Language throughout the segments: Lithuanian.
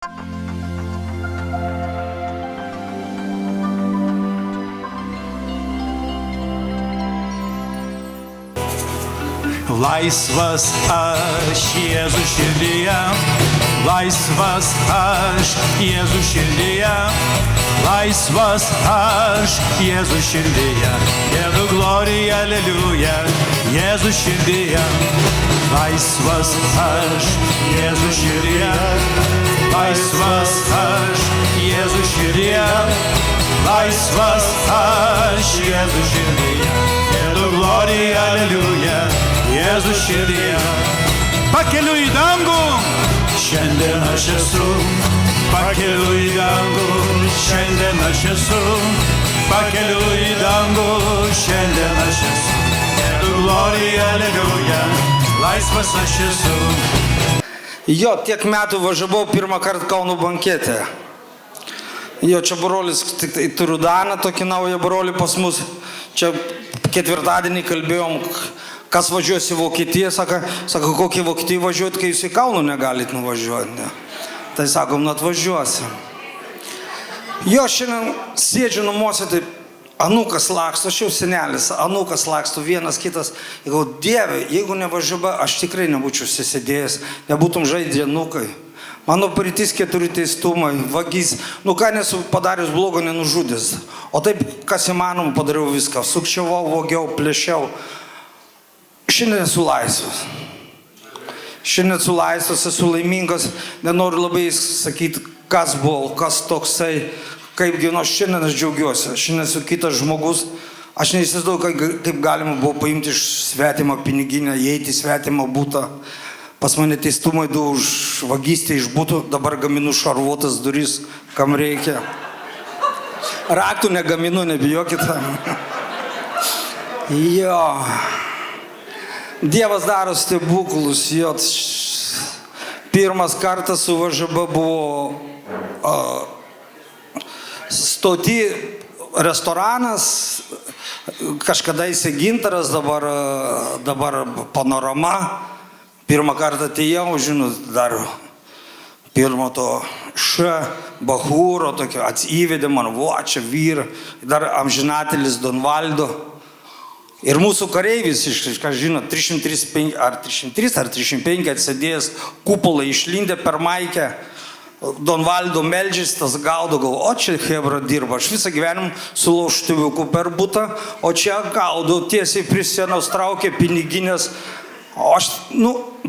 Laisvas aš, Jėzus širdyje, laisvas aš, Jėzus širdyje, laisvas aš, Jėzus širdyje, Jėzu glorija, aleliuja, Jėzus širdyje, laisvas aš, Jėzus širdyje, laisvas aš, Jėzus širdyje, laisvas aš, Jėzus širdyje, Jėzu glorija, aleliuja, Jėzus širdyje. Pakeliu į dangų, šiandien aš esu. Pakeliu į dangų, šiandien aš esu. Pakeliu į dangų, šiandien aš esu. Jėzu glorija, aleliuja, laisvas aš esu. Jo, tiek metų važiavau pirmą kartą Kauno banketę. Jo, čia brolis, turiu Daną, tokį naują brolį pas mus. Čia ketvirtadienį kalbėjom, kas važiuos į Vokietiją, sako, kokį Vokietiją važiuot, kai jūs į Kauną negalit nuvažiuoti. Ne? Tai sakom, nu atvažiuosim. Jo, šiandien sėdžiu namuose, tai anūkas laksto, aš jau senelis, anūkas laksto, vienas kitas. Jeigu Dieve, jeigu nevažiuoja, aš tikrai nebūčiau sėdėjęs, nebūtum žaidė anūkai. Mano parytis 4 teistumai, vagys, nu ką nesu padarius blogo, nenužudęs. O taip, kas įmanoma, padariau viską, sukčiavau, vogiau, plėšiau. Šiandien esu laisvas. Šiandien esu laisvas, esu laimingas, nenoriu labai sakyti, kas buvo, kas toksai, kaip gyvenu, šiandien aš džiaugiuosi, šiandien esu kitas žmogus. Aš neįsivaizduoju, kaip galima buvo paimti iš svetimą piniginę, įeiti į svetimą butą. Pas mane teistumai 2 už vagystę iš butų, dabar gaminu šarvuotas duris, kam reikia. Raktų negaminu, nebijokit. Jo. Dievas daro stebuklus. Jo. Pirmas kartas su VŽB buvo stoti restoranas, kažkada įsi Gintaras, dabar Panorama. Pirmą kartą atėjau, žinot, dar pirmo to Bahūro, tokio įvedė man, čia vyrą, dar amžinatelis Donvaldo. Ir mūsų kareivis, žinot, 303 ar 305 atsėdėjęs kupolą išlindė per maikę. Donvaldo meldžiasi, tas gaudo, galvo, o čia hebra dirba, aš visą gyvenimą su laužtuviuku per butą, o čia gaudo, tiesiai prie sienos traukė piniginės. O aš,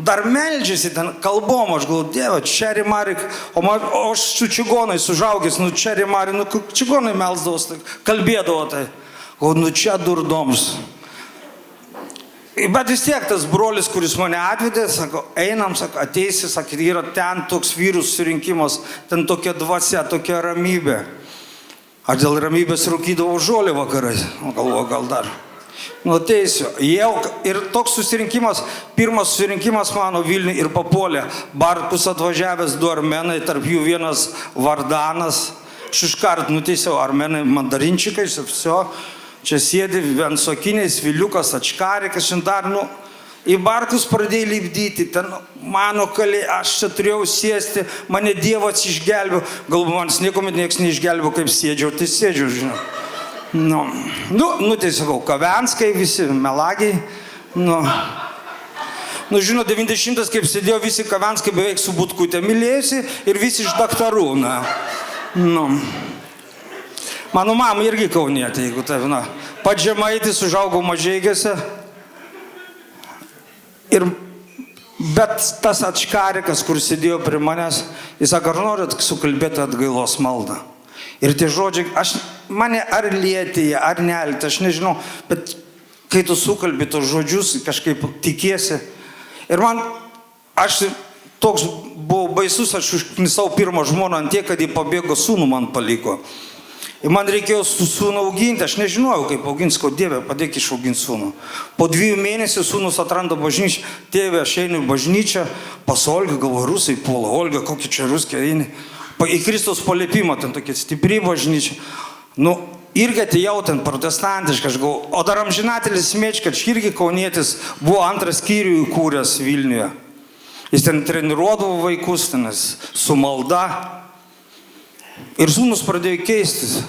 dar meldžiasi ten kalbom, aš galvoju, Dieve, čeri Marik, o aš su čigonais užaugęs, čeri Marik, čigonai melsdavos, kalbėdavo tai, čia durdoms. Bet vis tiek tas brolis, kuris mane atvedė, sako, einam, sako, ateisi, sako, yra ten toks vyrų surinkimas, ten tokia dvasia, tokia ramybė. Aš dėl ramybės rūkydavau žolį vakarais, galvoju, gal dar. Ateisiu. Ir toks susirinkimas, pirmas susirinkimas mano Vilniuje ir papuolė. Barkus atvažiavęs 2 armenai, tarp jų vienas Vardanas. Iškart nuteisiau armenai mandarinčikais, viso. Čia sėdi viensokiniais, Viliukas, Ačkarikas, dar, į barkus pradėjai lipdyti, ten mano kalė, aš čia turėjau sėsti, mane Dievas išgelbėjo. Galbūt manis niekuomet niekas neišgelbėjo, kaip sėdžiau, tai sėdžiau, žinau. Tai sakau, Kavenskai, visi melagiai. Žinau, 90 kaip sėdėjo, visi Kavenskai beveik su butkutė mylėjusi ir visi iš daktarų. Mano mama irgi kaunietė, jeigu tai, pats Žemaitis, užaugau Mažeikiuose. Bet tas Ačkarikas, kur sėdėjo prie manęs, jis sako, ar norit sukalbėti atgailos maldą? Ir tie žodžiai, mane ar lietėje, ar nelėtė, aš nežinau, bet kai tu sukalbi tos žodžius, kažkaip tikiesi. Ir aš toks buvau baisus, aš užknisau pirmą žmoną ant tiek, kad jį pabėgo, sūnų man paliko. Ir man reikėjo sūnų auginti, aš nežinojau, kaip auginti, sakau, Dieve, padėk išauginti sūnų. Po 2 mėnesių sūnus atranda bažnyčią, tėve, aš einu į bažnyčią, pas Olgą, galvoju, rusai puola, Olga, kokį čia ruskį eini. Į Kristaus paliepimą, ten tokia stipri bažnyčia. Irgi atėjau ten protestantiškai, aš galvoju, o dar amžinatelis Mečkač, irgi kaunietis, buvo 2 skyrių įkūręs Vilniuje. Jis ten treniruodavo vaikus, ten su malda. Ir sūnus pradėjo keistis.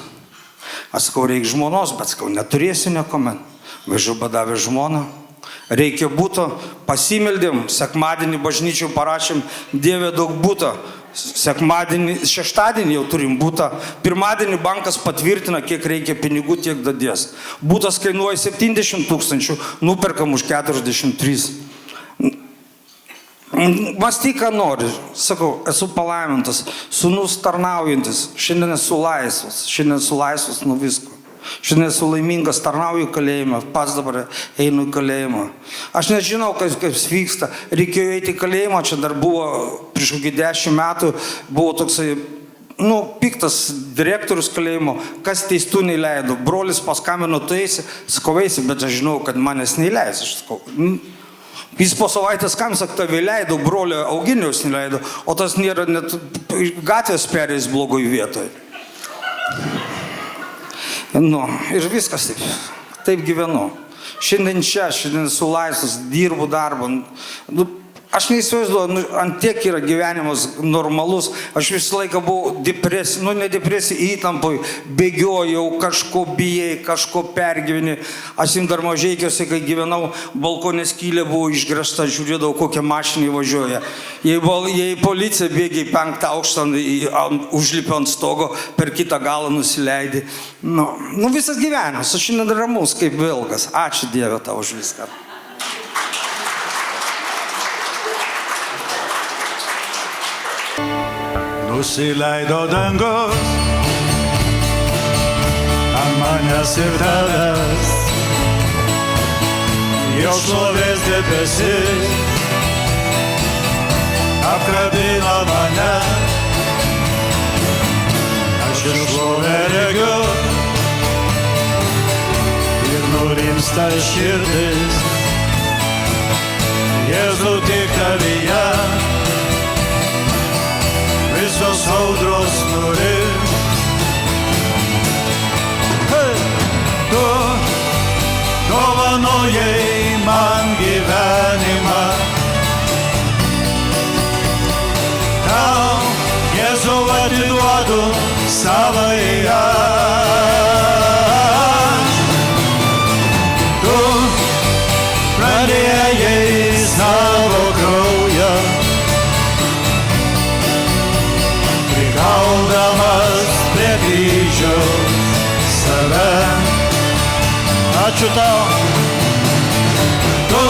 Aš sakau, reikia žmonos, bet sakau, neturėsi niekuomet. Vežu badavę žmoną. Reikia būto, pasimeldėm, sekmadienį bažnyčių parašėm, Dieve daug būto. Sekmadienį, šeštadienį jau turim būtą. Pirmadienį bankas patvirtina, kiek reikia pinigų, tiek dadės. Būtas kainuoja 70 000, nuperkam už 43. Mąstyk, ką nori. Sakau, esu palaimintas, sūnus tarnaujantis, šiandien esu laisvas nuo visko. Šiandien esu laimingas, tarnauju kalėjimą, pats dabar einu į kalėjimą. Aš nežinau, kas vyksta. Reikėjo eiti į kalėjimą, čia dar buvo prieš kokį 10 metų, buvo toksai, piktas direktorius kalėjimo, kas teistų neįleido. Brolis paskambino, tu eisi, sakau, eisi, bet aš žinau, kad manęs neįleis. Aš sakau, jis po savaitės kam sak tave leido, brolio Eugenijos neleido, o tas nėra net gatvės perėjęs blogoj vietoj. Ir viskas taip gyvenu. Šiandien čia, šiandien esu laisvas, dirbu darbą. Aš neįsivaizduoju, ant tiek yra gyvenimas normalus. Aš visą laiką buvau depresija, ne depresija, įtampoj, bėgiojau, kažko bijai, kažko pergyveni. Aš dar mažeikiuose, kai gyvenau, balkonė skylė buvo išgręžta, žiūrėdavau, kokią mašiną važiuoja. Jei policija bėgia į 5 aukštą, užlipė ant stogo, per kitą galą nusileidė. Visas gyvenimas, aš šiandien ramus kaip vilkas. Ačiū Dieve tau už viską. Nusileido dangus ant manęs ir tavęs, jo šlovės debesis apkabino mane. Aš ir šlovę regiu ir nurimsta širdis. Jėzau, tik tavyje visos audros nurims. Tu dovanojai man gyvenimą. Tau, Jėzau, atiduodu savąją. Tu pradėjai savo kraują, kaldamas prie kryžiaus save. Ačiū tau. Tu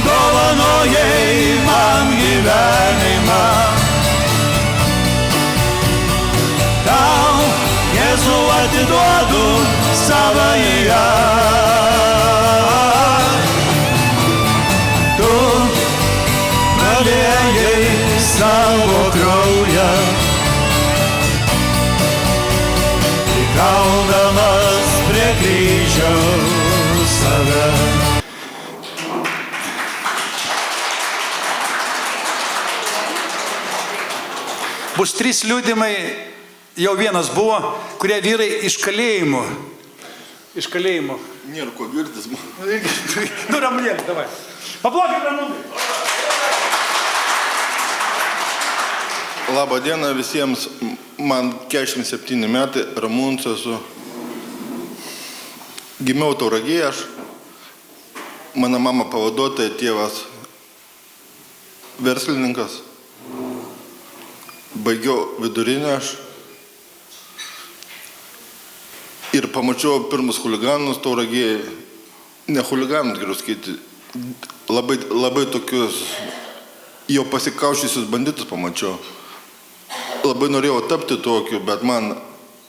dovanojai man gyvenimą. Tau, Jėzau, atiduodu savąją. Tu pradėjai savo kraują, kaldamas prie kryžiaus save. Bus 3 liudymai, jau vienas buvo, kurie vyrai iš kalėjimo. Iš kalėjimo. Nėra ko girtis. Ramūnėlį, davai. Paplokit Ramūnėlį. Labą dieną visiems, man 47 metai, Ramūnas esu. Gimiau Tauragėje aš, mano mama pavaduotoja, tėvas verslininkas. Baigiau vidurinę aš ir pamačiau pirmus huliganus Tauragėje. Ne huliganus, galiu sakyti, labai tokius jau pasikaušysius banditus pamačiau. Labai norėjau tapti tokiu, bet man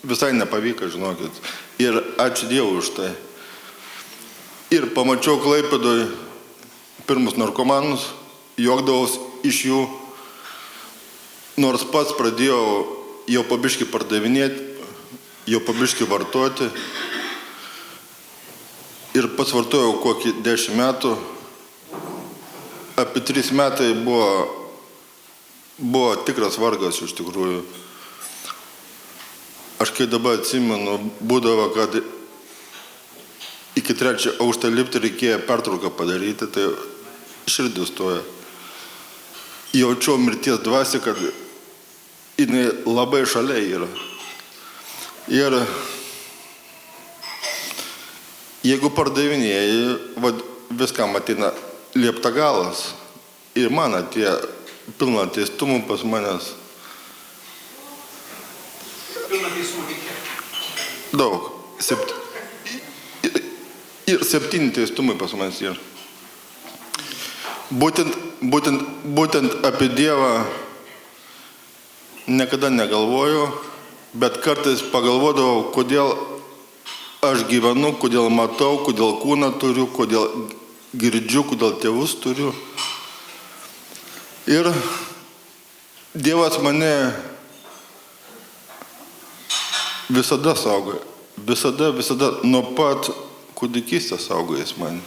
visai nepavyko, žinokit. Ir ačiū Dievui už tai. Ir pamačiau Klaipėdoje pirmus narkomanus, juokdavaus iš jų, nors pats pradėjau jau pabiškį pardavinėti, jau pabiškį vartoti. Ir pats vartojau kokį 10 metų. Apie 3 metai buvo tikras vargas iš tikrųjų. Aš kai dabar atsimenu, būdavo, kad iki 3 aukštą lipti reikėjo pertrauką padaryti, tai širdis stoja. jaučiau mirties dvasią, kad jinai labai šalia yra. Ir jeigu pardavinėjai, viskam ateina liepta galas. Ir man atėjo pilna teistumų pas manęs. Daug. Ir 7 teistumai pas manęs yra. Būtent apie Dievą niekada negalvoju, bet kartais pagalvodavau, kodėl aš gyvenu, kodėl matau, kodėl kūną turiu, kodėl girdžiu, kodėl tėvus turiu. Ir Dievas mane visada saugoja. Visada nuo pat kūdikystės saugojęs mane.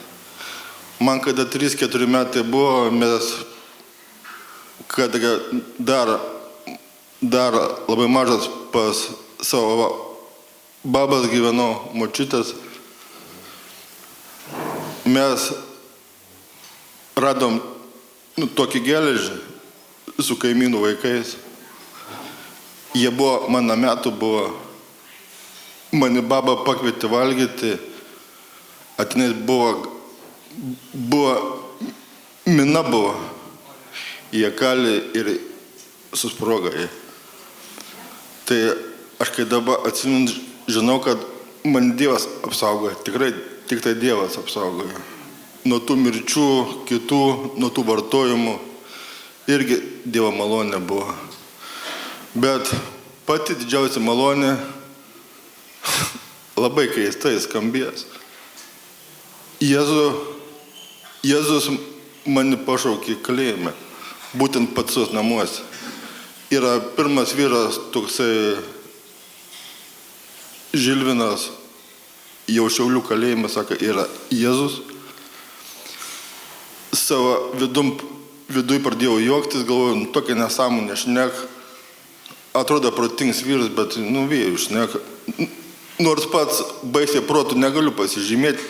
Man kada 3-4 metai buvo, mes, kada dar labai mažas pas savo babas gyvenau, močiutės, mes radom tokį geležį su kaimynų vaikais. Jie buvo, mano metų buvo, mane baba pakvietė valgyti, atinais buvo mina buvo, jie kalė ir susproga jie. Tai aš kai dabar atsimenu, žinau, kad man Dievas apsaugoja, tikrai tik tai Dievas apsaugoja. Nuo tų mirčių, kitų, nuo tų vartojimų, irgi Dievo malonė buvo. Bet pati didžiausia malonė labai keistai skambės. Jėzus mane pašaukė kalėjime, būtent Patsos namuose. Yra pirmas vyras, toksai Žilvinas, jau Šiaulių kalėjime, sako, yra Jėzus. Savo viduj pradėjau juoktis, galvoju, tokia nesąmonė, šnek. Atrodo protingas vyras, bet, vėjų šnek. Nors pats baisiai protų negaliu pasižymėti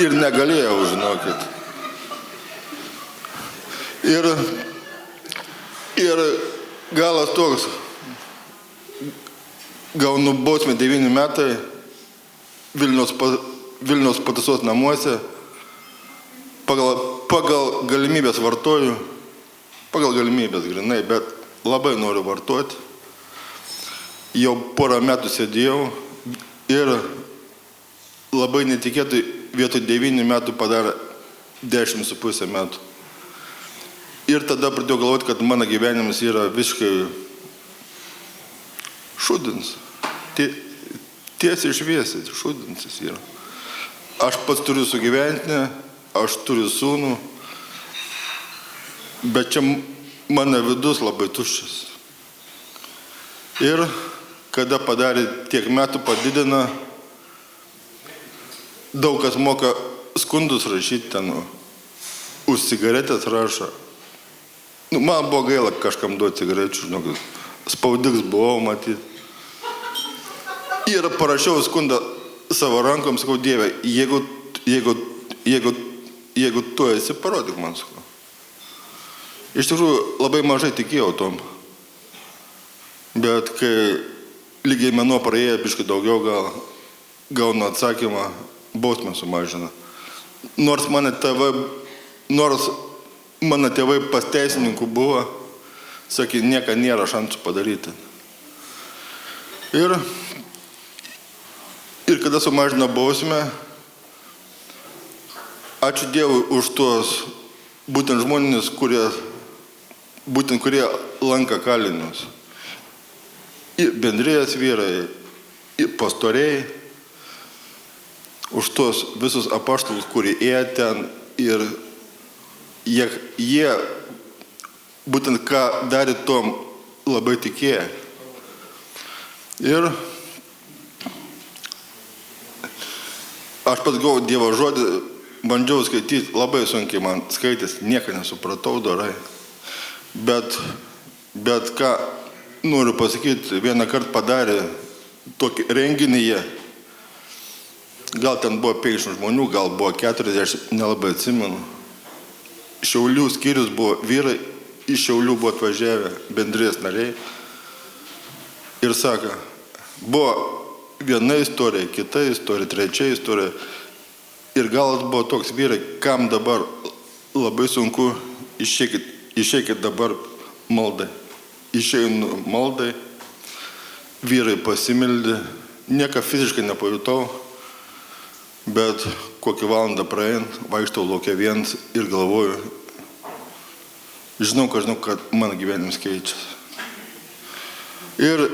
ir negalėjau, žinokit. Ir galas toks, gaunu bausmę 9 metai Vilniaus Patsos namuose, pagal galimybės vartoju, pagal galimybės grinai, bet labai noriu vartoti. Jau porą metų sėdėjau ir labai netikėtai vietoj 9 metų padarė 10,5 metų. Ir tada pradėjau galvoti, kad mano gyvenimas yra visiškai šūdins. Tiesiai šviesiai, šūdins jis yra. Aš pats turiu sugyventinę, aš turiu sūnų, bet čia mano vidus labai tuščias. Ir kada padarė tiek metų padidina, daug kas moka skundus rašyti ten, už cigaretės rašo. Man buvo gaila kažkam duoti cigarečių, žinokit. Spaudiks buvau matyti. Ir parašiau skundą savo rankom, sakau, Dieve, jeigu tu esi, parodyk man, sakau. Iš tikrųjų, labai mažai tikėjau tom. Bet kai lygiai mėnuo praėjo, biškai daugiau gaunu atsakymą, bausmę sumažina. Nors mano tėvai pas teisininkų buvo, sakė, nieka nėra šansų padaryti. Ir kada sumažino bausmę, ačiū Dievui už tuos būtent žmonės, kurie lanka kalinius. Ir bendrijos vyrai, ir pastoriai, už tuos visus apaštalus, kurie ėjo ten ir jie būtent ką darė tom labai tikėjo. Ir aš pats gavau Dievo žodį, bandžiau skaityti, labai sunkiai man skaitęs, nieko nesupratau darai. Bet ką noriu pasakyti, vieną kartą padarė tokį renginį jie. Gal ten buvo 50 žmonių, gal buvo 40, nelabai atsimenu. Šiaulių skyrius buvo vyrai iš Šiaulių buvo atvažiavę bendrijos nariai ir sako, buvo viena istorija, kita istorija, trečia istorija. Ir gal buvo toks vyrai, kam dabar labai sunku, išeikit dabar maldai. Išeinu maldai, vyrai pasimeldė, nieko fiziškai nepajutau, bet kokį valandą praeint, vaikštau laukia vienas ir galvoju, žinau, kad mano gyvenimas keičiasi. Ir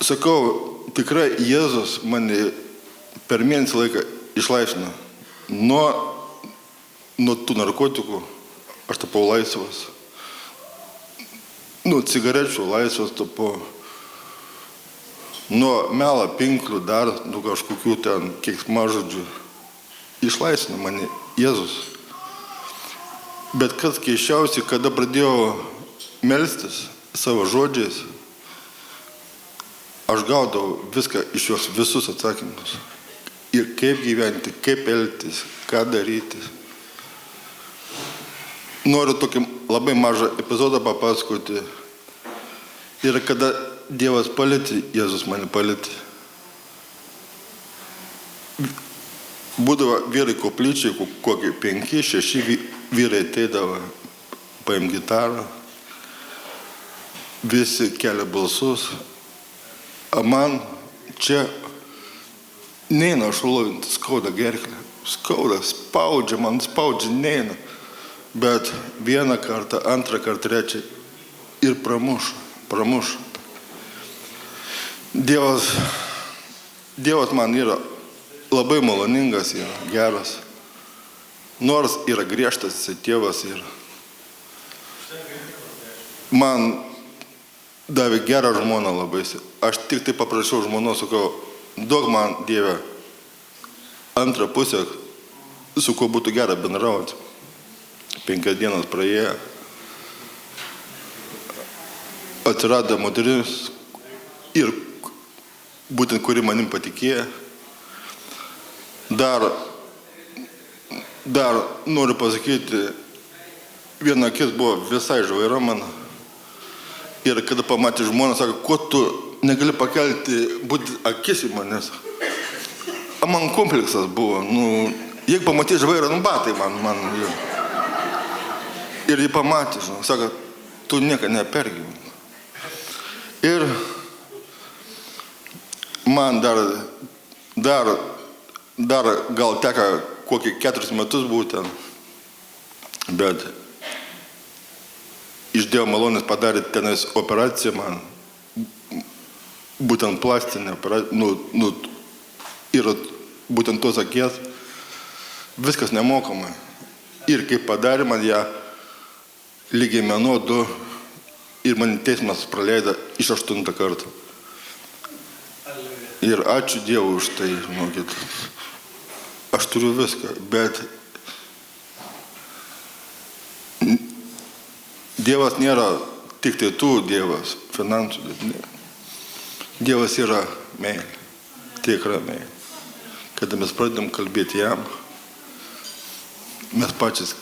sakau, tikrai Jėzus mane per mėnesį laiką išlaisvino. Nuo tų narkotikų aš tapau laisvas. Nuo cigarečių laisvas tapau. Nuo melo pinklių dar, nuo kažkokių ten keiksmažodžių. Išlaisvino mane Jėzus. Bet kas keisčiausiai, kada pradėjau melstis savo žodžiais, aš gaudavau viską iš jos visus atsakymus. Ir kaip gyventi, kaip elgtis, ką daryti. Noriu tokį labai mažą epizodą papasakoti. Ir kada Dievas palietė, Jėzus mane palietė. Būdavo vyrai koplyčiai, kokie 5-6 vyrai ateidavo, paim gitarą, visi kelia balsus. O man čia neina šlovinti, skauda gerklę, skauda, spaudžia, neina. Bet vieną kartą, antrą kartą, trečią ir pramuš. Dievas man yra labai maloningas, yra geras. Nors yra griežtas, jisai tėvas yra. Man davė gerą žmoną labai. Aš tik tai paprašiau žmonos, sakau, duok man, Dieve, antrą pusę, su kuo būtų gera bendrauti. 5 dienas praėjo. Atsirado moteris ir būtent kuri manim patikėjo. Dar noriu pasakyti, viena akis buvo visai žvaira man. Ir kada pamatė žmonės, sako, ko tu negali pakelti būti akis į manęs. Man kompleksas buvo. Jeigu pamatė žvairą, batai man. Ir jį pamatė, sako, tu nieko nepergyveni. Ir man dar gal teka kokį 4 metus būti ten, bet iš Dievo malonės padarė tenais operaciją man, būtent plastinę operaciją, ir būtent tos akies, viskas nemokamai. Ir kaip padarė man ją, lygiai mėnuo 2 ir man teismas praleido iš 8 kartą. Ir ačiū Dievui už tai, žinokit. Aš turiu viską, bet Dievas nėra tik tai tų Dievas, finansų. Dievas yra meilė, tikra meilė. Kada mes pradedam kalbėti jam, mes patys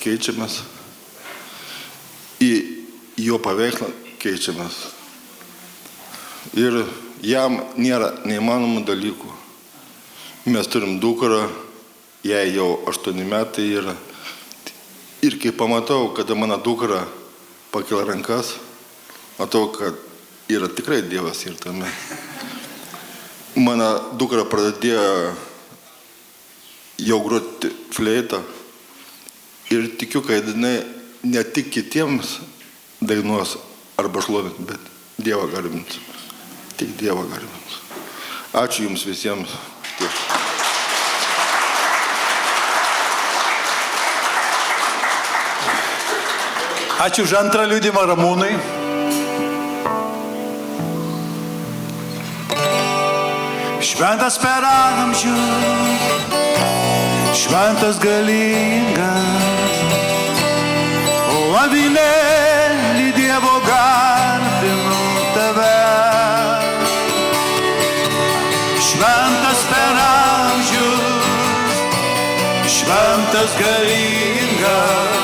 keičiamės. Į jo paveikslą keičiamės. Ir jam nėra neįmanomų dalykų. Mes turim dukrą, jai jau 8 metai yra. Ir kai pamatau, kada mano dukra pakelia rankas, matau, kad yra tikrai Dievas ir tame. Mano dukra pradėjo jau groti fleitą ir tikiu, kad jinai ne tik kitiems dainuos arba šlovint, bet Dievą garbins. Tik Dievą garbins. Ačiū jums visiems. Ačiū už antrą liudymą Ramūnui. Šventas per amžius, šventas galingas, o avinėli Dievo garbinu tave. Šventas per amžius, šventas galingas,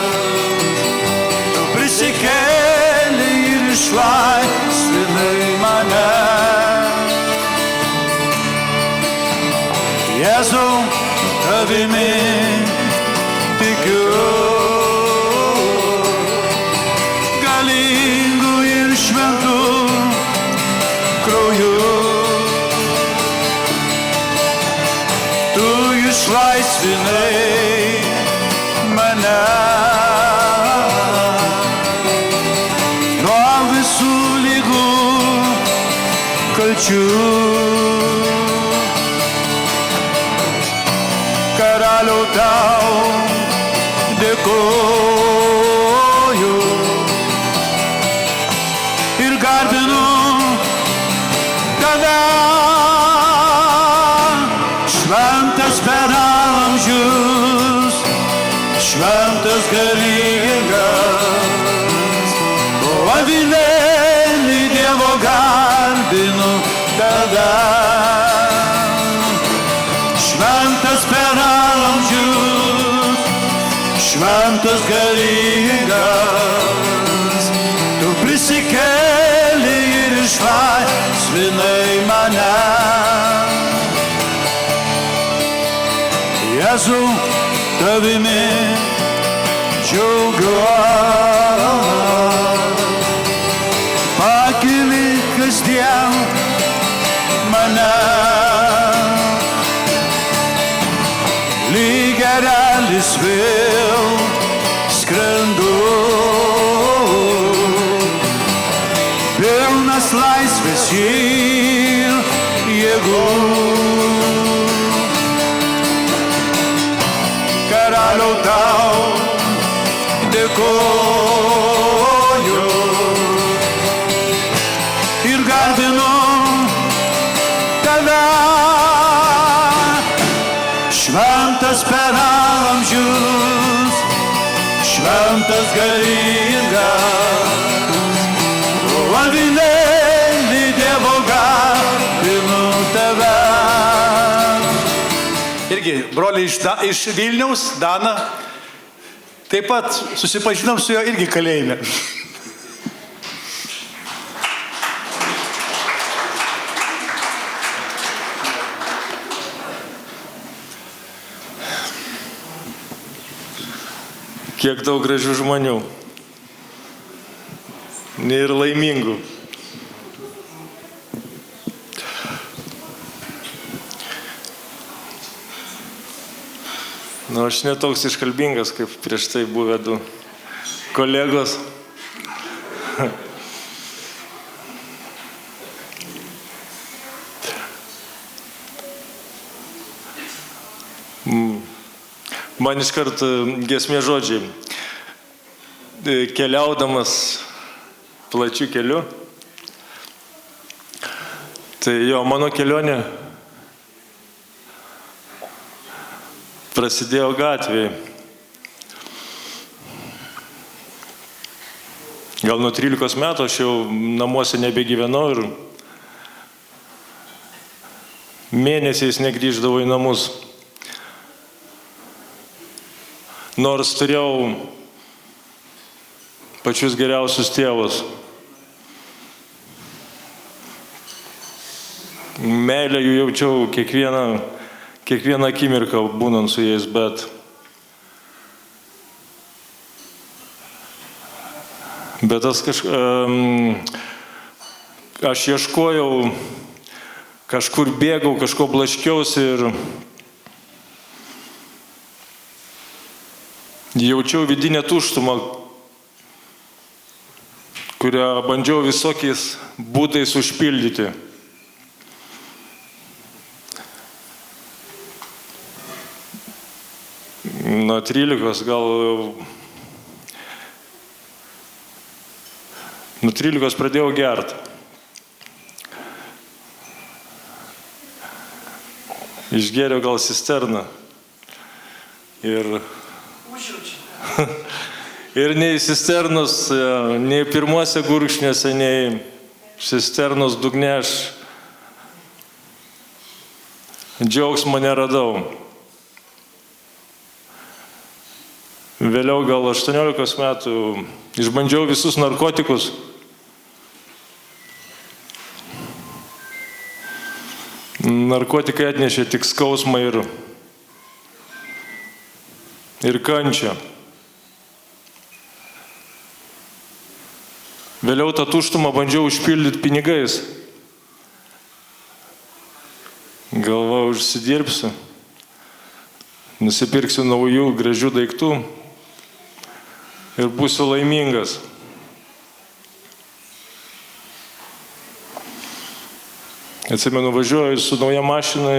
tavimi tikiu, galingu ir šventu krauju. Tu išlaisvinai mane nuo visų ligų kalčių. Karaliau, tau dėkoju ir garbinu tave, šventas per amžius, šventas galingas. O avinėli Dievo garbinu tave, šventas per amžius, šventas galingas. Tu prisikėli ir išlaisvinai mane. Jėzau, tavimi džiaugiuosi, pakeli kasdien mane, lyg erelis vėl skrendu, pilnas laisvės ir jėgų. Karaliau, tau dėkoju ir garbinu tave, šventas per amžius, šventas galingas. O avinėli Dievo garbinu tave. Irgi broliai iš Vilniaus, Dana, taip pat susipažinom su juo irgi kalėjime. Kiek daug gražių žmonių ir laimingų. Nu, aš netoks iškalbingas, kaip prieš tai buvę du kolegos. Man iškart giesmės žodžiai. Keliaudamas plačiu keliu, tai jo, mano kelionė prasidėjo gatvėje. Gal nuo 13 metų aš jau namuose nebegyvenau ir mėnesiais negrįždavau į namus. Nors turėjau pačius geriausius tėvus. Meilę jų jaučiau kiekvieną akimirką būnant su jais, bet aš ieškojau, kažkur bėgau, kažko blaškiausi ir jaučiau vidinę tuštumą, kurią bandžiau visokiais būdais užpildyti. Nuo 13 pradėjau gerti. Išgėriau gal cisterną. Ir nei cisternos, nei pirmuose gurkšniuose, nei cisternos dugne aš džiaugsmo neradau. Vėliau gal 18 metų išbandžiau visus narkotikus. Narkotikai atnešė tik skausmą ir ir kančią. Vėliau tą tuštumą bandžiau užpildyti pinigais. Galvojau, užsidirbsiu, nusipirksiu naujų gražių daiktų ir būsiu laimingas. Atsimenu, važiuoju su nauja mašina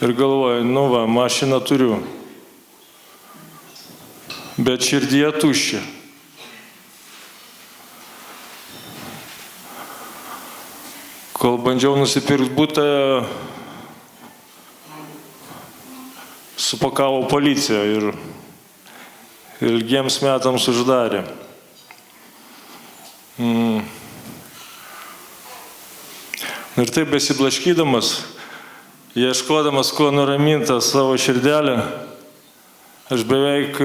ir galvoju, nu va, mašiną turiu, bet širdyje tuščia. Kol bandžiau nusipirkti butą, supakavo policija ir ilgiems metams uždarė. Ir taip besiblaškydamas, ieškodamas, kuo nuraminti savo širdelę, aš beveik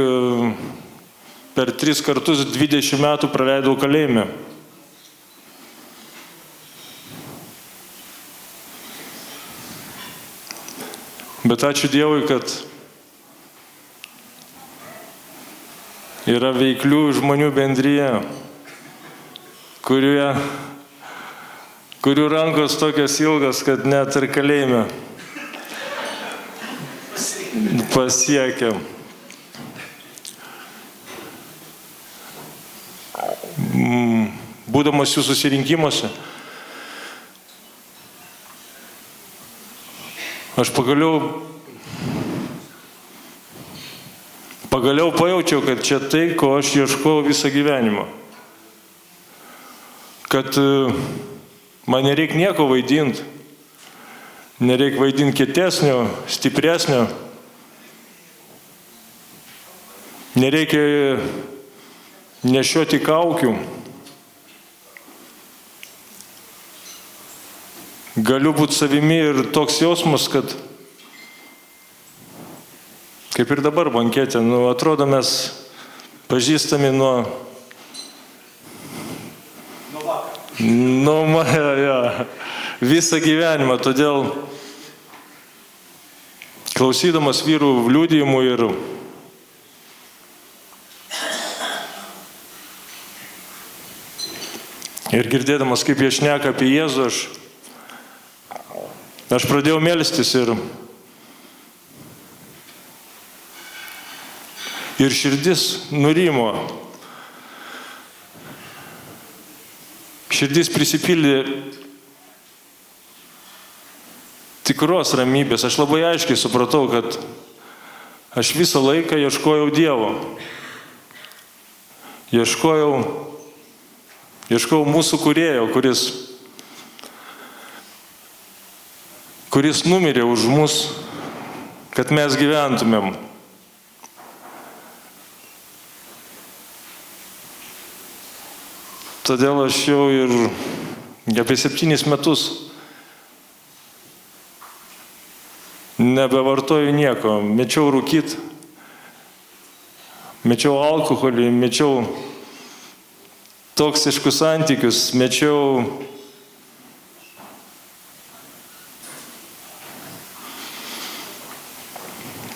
per 3 kartus 20 metų praleidau kalėjime. Bet ačiū Dievui, kad yra veiklių žmonių bendryje, kurių rankos tokios ilgas, kad net ir kalėjime pasiekia. Būdamas jų susirinkimuose, aš pagaliau pajaučiau, kad čia tai, ko aš ieškojau visą gyvenimą. Kad man nereik nieko vaidinti. Nereik vaidinti kietesnio, stipresnio. Nereikia nešioti kaukių. Galiu būti savimi ir toks jausmas, kad kaip ir dabar bankete, atrodo mes pažįstami visą gyvenimą. Todėl klausydamas vyrų liudijimų ir girdėdamas, kaip jie šneka apie Jėzų, aš pradėjau melstis ir širdis nurimo. Širdis prisipildė tikros ramybės. Aš labai aiškiai supratau, kad aš visą laiką ieškojau Dievo. Ieškojau mūsų kūrėjo, kuris numirė už mus, kad mes gyventumėm. Todėl aš jau ir apie 7 metus nebevartoju nieko. Mečiau rūkyti, mečiau alkoholį, mečiau toksiškus santykius, mečiau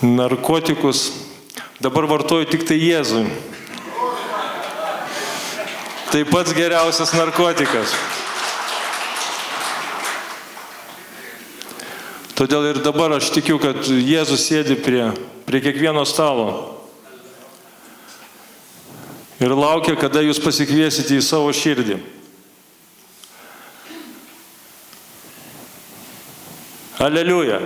narkotikus. Dabar vartoju tik tai Jėzui. Tai pats geriausias narkotikas. Todėl ir dabar aš tikiu, kad Jėzus sėdi prie kiekvieno stalo ir laukia, kada jūs pasikviesite į savo širdį. Aleliuja.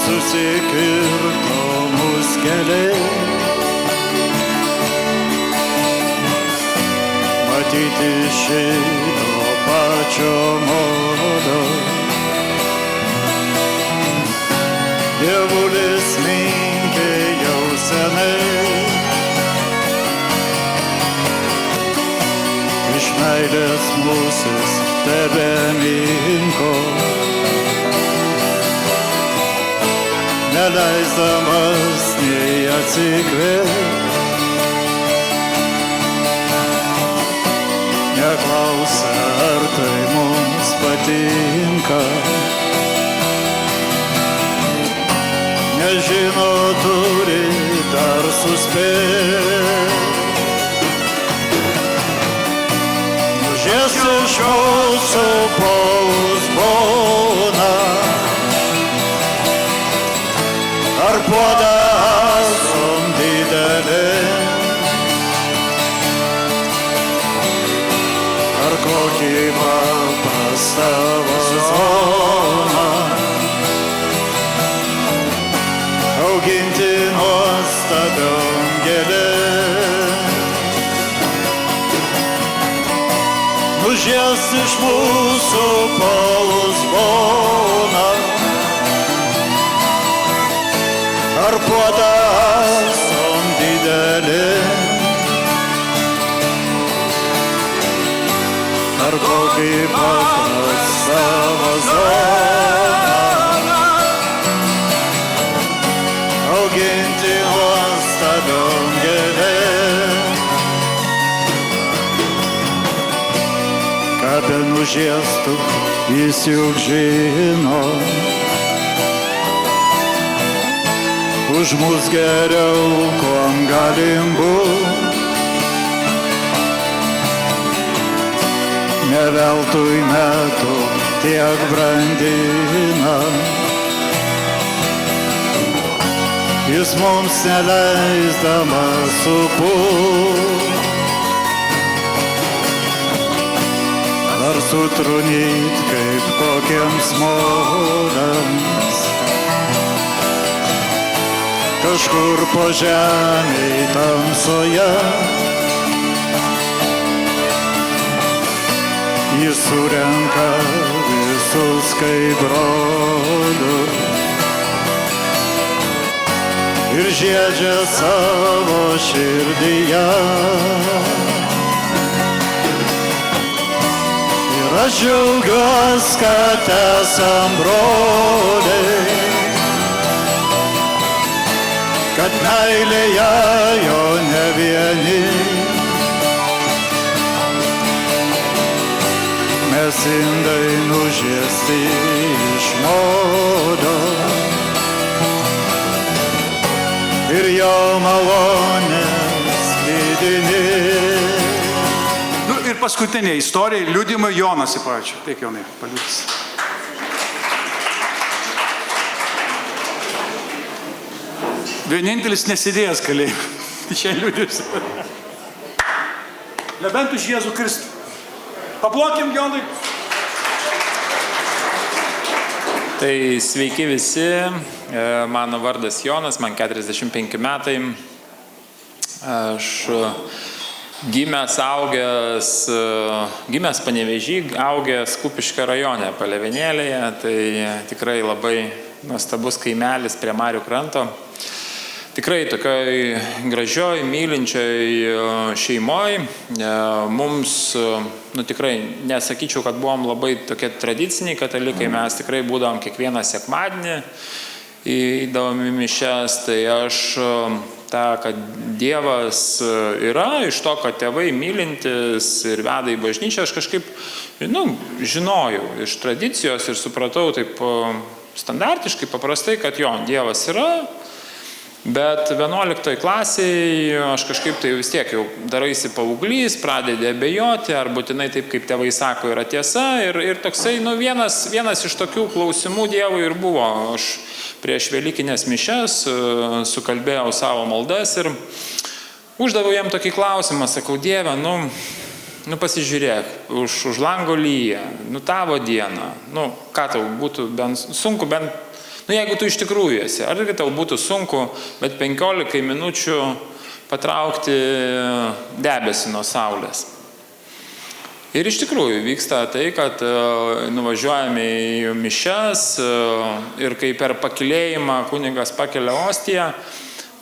Susikirto mus keliai, matyti šito pačio modo. Dievulis minkė jau senai, iš meilės musės tebeminko. Neleisdamas nei atsikvėpti, neklausia, ar tai mums patinka. Nežino, turi dar suspėti. Nužies iš mūsų po uzboną, ar puodą ąsom didelį, ar kokį paprastą vazoną. Auginti nuostabiom gėlėm. Nužies iš mūsų po uzboną, ar puodą ąsom didelį, ar kokį paprastą vazoną. Auginti nuostabiom gėlėm. Ką benužiestų, jis juk žino, už mus geriau, kuom galim būt. Ne veltui metų tiek brandina, jis mums neleisdamas supūt. Ar sutrunit kaip kokiems molams, kažkur po žemėj tamsoje. Jis surenka visus kaip brolius ir žiedžia savo širdyje. Ir aš džiaugiuosi, kad esam broliai, kad meilėje jo ne vieni. Mes indai nužiesti iš molio ir jo malonės lydini. Nu, ir paskutinė istorija, liudijimai Jonas įpračio. Taip, Jonai, paliudys. Vienintelis nesidėjęs kalėjime. Čia liudys. Nebent už Jėzų Kristų. Paplokim, Jonai. Tai sveiki visi, mano vardas Jonas, man 45 metai. Aš gimęs Panevėžy, augęs Kupiškio rajone, Palevenėlėje. Tai tikrai labai nuostabus kaimelis prie Marių kranto. Tikrai tokioj gražioj, mylinčioj šeimoj. Mums, tikrai nesakyčiau, kad buvom labai tokie tradiciniai katalikai, mes tikrai būdavom kiekvieną sekmadienį, įdavom į mišias, tai aš tą, kad Dievas yra, iš to, kad tėvai mylintis ir veda į bažnyčią, aš kažkaip, žinojau iš tradicijos ir supratau taip standartiškai, paprastai, kad Dievas yra. Bet 11 klasėje aš kažkaip tai vis tiek jau daraisi paauglys, pradedi abejoti, ar būtinai taip, kaip tėvai sako, yra tiesa. Ir toksai, vienas iš tokių klausimų Dievui ir buvo. Aš prieš Velykinės mišias sukalbėjau savo maldas ir uždaviau jam tokį klausimą. Sakau, Dieve, pasižiūrėk, už lango lyja, tavo diena, ką tau būtų sunku, jeigu tu iš tikrųjų esi, ar irgi tau būtų sunku, bet 15 minučių patraukti debesį nuo saulės. Ir iš tikrųjų vyksta tai, kad nuvažiuojame į mišias ir kai per pakilėjimą kunigas pakelia ostiją,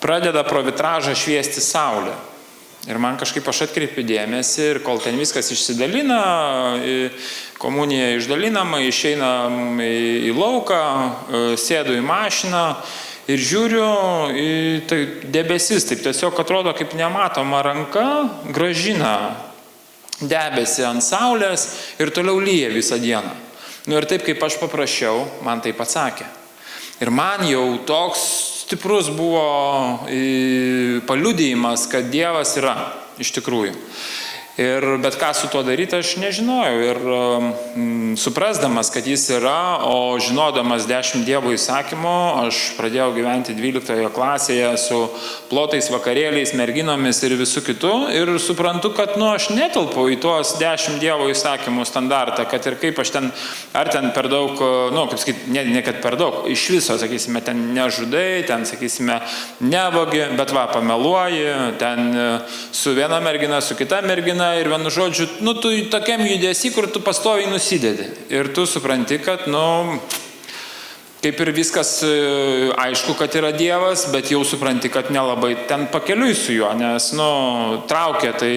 pradeda pro vitražą šviesti saulę. Ir man kažkaip aš atkreipiu dėmesį ir kol ten viskas išsidalina, komunija išdalinama, išeinam į lauką, sėdu į mašiną ir žiūriu į debesis, taip tiesiog atrodo kaip nematoma ranka gražina debesį ant saulės ir toliau lyja visą dieną. Ir taip, kaip aš paprašiau, man taip atsakė. Ir man jau toks stiprus buvo paliudijimas, kad Dievas yra iš tikrųjų. Bet ką su tuo daryti, aš nežinojau. Ir suprasdamas, kad jis yra, o žinodamas 10 Dievo įsakymų, aš pradėjau gyventi 12 klasėje su plotais vakarėliais, merginomis ir visų kitų. Ir suprantu, kad aš netelpu į tuos 10 Dievo įsakymų standartą, kad ir kaip aš ten, ar ten per daug, kaip sakyti, ne kad per daug, iš viso, sakysime, ten nežudai, ten, sakysime, nevogi, bet pameluoji, ten su viena mergina, su kita mergina. Ir vienu žodžiu, tu tokiam judesi, kur tu pastoviai nusidedi. Ir tu supranti, kad, kaip ir viskas aišku, kad yra Dievas, bet jau supranti, kad nelabai ten pakeliui su juo, nes, traukia tai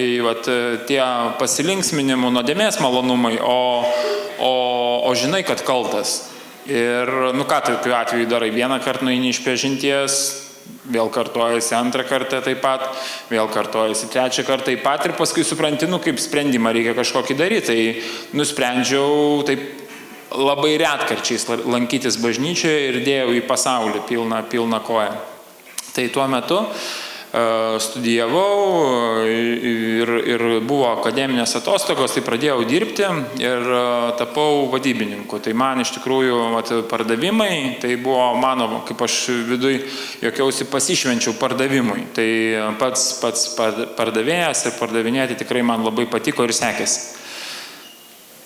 tie pasilinksminimų, nuodėmės malonumai, o žinai, kad kaltas. Ir, ką tokiu atveju darai? Vieną kartą nueini išpažinties, vėl kartojasi antrą kartą taip pat, vėl kartojasi trečią kartą taip pat ir paskui supranti, kaip sprendimą reikia kažkokį daryti. Tai nusprendžiau taip labai retkarčiais lankytis bažnyčioje ir dėjau į pasaulį pilną koją. Tai tuo metu studijavau ir buvo akademinės atostogos, tai pradėjau dirbti ir tapau vadybininku. Tai man iš tikrųjų pardavimai, tai buvo mano, kaip aš viduj jokiausi pasišvenčiau pardavimui. Tai pats pardavėjas ir pardavinėti tikrai man labai patiko ir sekėsi.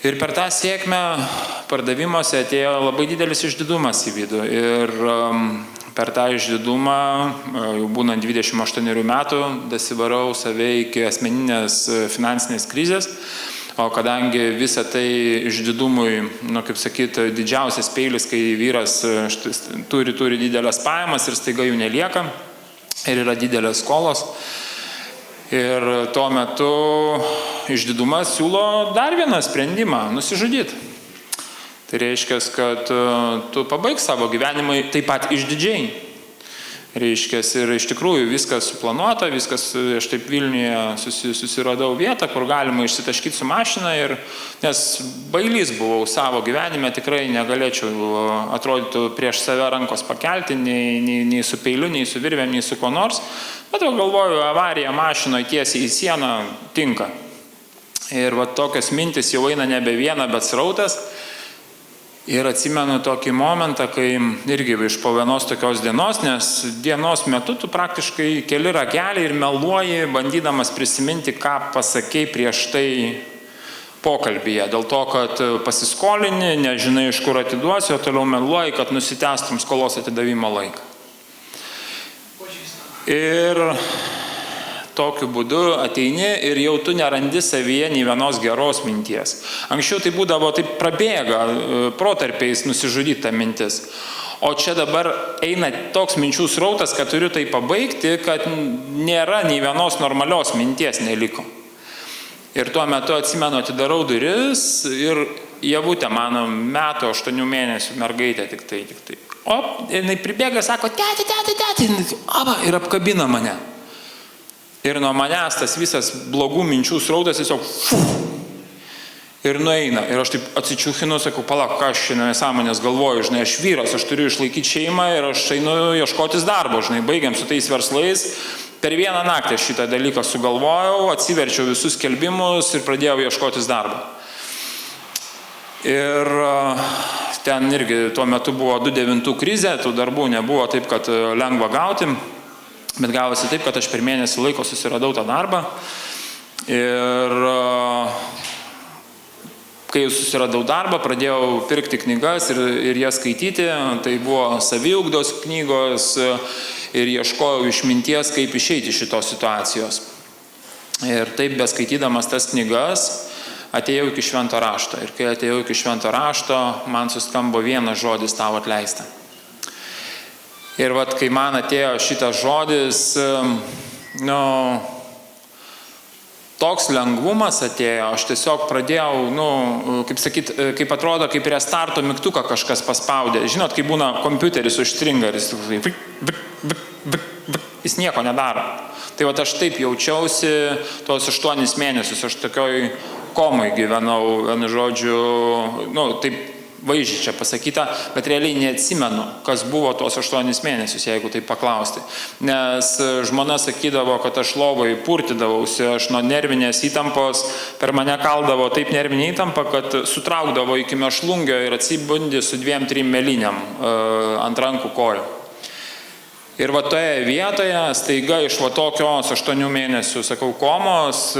Ir per tą sėkmę pardavimuose atėjo labai didelis išdidumas į vidų. Ir per tą išdidumą, jau būnant 28 metų, dasivarau save iki asmeninės finansinės krizės. O kadangi visą tai išdidumui, kaip sakyti, didžiausias peilis, kai vyras turi didelės pajamas ir staiga jų nelieka ir yra didelės skolos. Ir tuo metu išdidumas siūlo dar vieną sprendimą - nusižudyti. Tai reiškia, kad tu pabaig savo gyvenimą taip pat išdidžiai. Reiškia, ir iš tikrųjų viskas suplanuota, aš taip Vilniuje susiradau vietą, kur galima išsitaškyti su mašina, nes bailys buvau savo gyvenime, tikrai negalėčiau atrodyti prieš save rankos pakelti, nei su peiliu, nei su virvėm, nei su ko nors. Bet galvoju, avarija mašinoje tiesiai į sieną tinka. Ir tokios mintis jau eina nebe viena, bet srautas. Ir atsimenu tokį momentą, kai irgi iš po vienos tokios dienos, nes dienos metu tu praktiškai keli ragelį ir meluoji, bandydamas prisiminti, ką pasakei prieš tai pokalbyje. Dėl to, kad pasiskolini, nežinai, iš kur atiduosi, o toliau meluoji, kad nusitęstum skolos atidavimo laiką. Ir tokiu būdu ateini ir jau tu nerandi savyje nei vienos geros minties. Anksčiau tai būdavo, taip prabėga protarpiais nusižudyti tą mintis. O čia dabar eina toks minčių srautas, kad turiu tai pabaigti, kad nėra nei vienos normalios minties neliko. Ir tuo metu atsimenu, atidarau duris ir Javutė, mano 8 mėnesių mergaitė tik tai. O, jinai pribėga, sako, tėti, ir apkabina mane. Ir nuo manęs tas visas blogų minčių srautas tiesiog ir nueina. Ir aš taip atsičiūchinu, sakau, palauk, ką aš šiandien nesąmonės galvoju, žinai, aš vyras, aš turiu išlaikyti šeimą ir aš einu ieškotis darbo, žinai, baigiam su tais verslais. Per vieną naktį šitą dalyką sugalvojau, atsiverčiau visus skelbimus ir pradėjau ieškotis darbo. Ir ten irgi tuo metu buvo 2009 krizė, tų darbų nebuvo taip, kad lengva gauti. Bet gavosi taip, kad aš per mėnesį laiko susiradau tą darbą ir kai susiradau darbą, pradėjau pirkti knygas ir jas skaityti. Tai buvo saviugdos knygos ir ieškojau išminties, kaip išeiti iš šitos situacijos. Ir taip, beskaitydamas tas knygas, atėjau iki Švento rašto. Ir kai atėjau iki Švento rašto, man suskambo vienas žodis: tau atleista. Ir kai man atėjo šitas žodis, toks lengvumas atėjo, aš tiesiog pradėjau, kaip atrodo, kaip restarto mygtuką kažkas paspaudė. Žinot, kai būna kompiuteris užstringa ir jis jis nieko nedaro. Tai vat aš taip jaučiausi tuos 8 mėnesius, aš tokioj komoj gyvenau, vienu žodžiu, taip vaizdžiai čia pasakyta, bet realiai neatsimenu, kas buvo tuos 8 mėnesius, jeigu tai paklausti. Nes žmona sakydavo, kad aš lovoj purtydavausi, aš nuo nervinės įtampos per mane kaldavo taip nervinė įtampa, kad sutraukdavo iki mešlungio ir atsibundi su 2-3 mėlyniam ant rankų kojų. Ir va toje vietoje staiga iš va tokios 8 mėnesių, sakau, komos